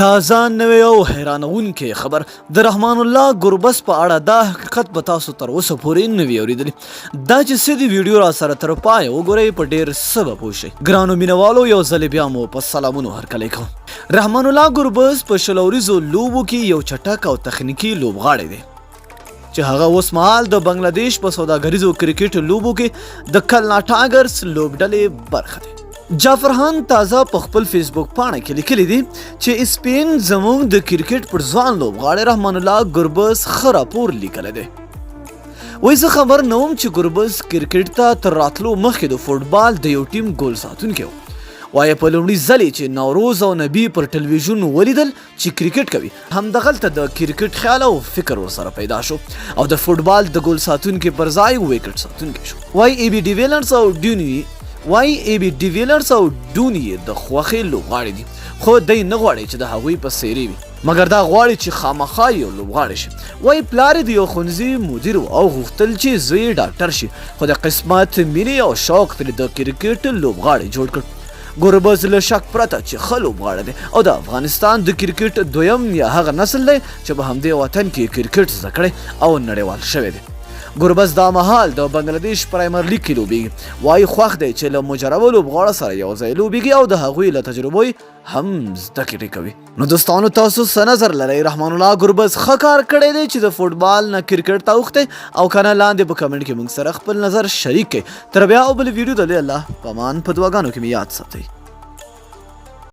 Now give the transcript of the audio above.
تازه نوی او حیرانونکی خبر د رحمان الله ګربز په اړه دا حقیقت به تاسو تر اوسه پورې نه وي اورېدلی. دا چې څه دي ویډیو را سره تر پایه وګورئ په ډېر څه به پوه شئ. ګرانو مینوالو یو ځلې بیا مو په سلامونو هرکلی کوم. رحمان الله ګربز په شل اوریزو لوبو کې یو چټک او تخنیکي لوبغاړی دی چې هغه اوس مهال د بنګلادیش په سوداګریزو کرکټ لوبو کې د کلنا ټاګرز لوبډلې برخه دی. جعفرخان تازه په خپل فیسبوک پاڼه کې لیکلی دی چې سپین زموږ د کرکټ پر ځوان لوبغاړی رحمان الله ګربز ښه راپور لیکلی دی. وایي زه خبر نه وم چې ګربز کرکټ ته تر راتلو مخکې د فوټبال د یو ټیم ګول ساتونکی و. وایي په لومړي ځلې چې نوروز او نبي پر ټلویزیون ولیدل چې کرکټ کوي همدغلته د کرکټ خیال او فکر ورسره پیدا شو او د فوټبال د ګول ساتونکي پر ځای ویکټ ساتونکی شو. وایي ای بی ډیویلرز او ډوني د خوښې لوبغاړي دي خو دی نه غواړي چې د هغوی په څیرې وي مګر دا غواړي چې خامخا یو لوبغاړی شي. وایي پلار یې د یو ښوونځي مدیر و او غوښتل چې زوی یې ډاکټر شي خو د قسمت مینې او شوق ترې د کرکټ لوبغاړی جوړ کړ. ګربز له شک پرته چې ښه لوبغاړی دی او د افغانستان د کرکټ دویم یا هغه نسل دی چې په همدې وطن کې کرکټ زده کړی او نړیوال شوی دی. ګربز دا مهال د بنګلادیش پرایمر لیګ کې لوبیږي. وایي خوښ دی چې له مجربو لوبغاړو سره یو ځای لوبیږي او د هغوی له تجربو هم زده کړې کوي. نو دوستانو تاسو څه نظر لرئ؟ رحمان الله ګربز ښه کار کړی دی چې د فوټبال نه کرکټ ته اوښتی او که نه لاندې په کمنټ کې موږ سره خپل نظر شریک کړئ. تر بیا او بلې ویډیو د الله په امان په دعاګانو کې مې یاد ساتئ.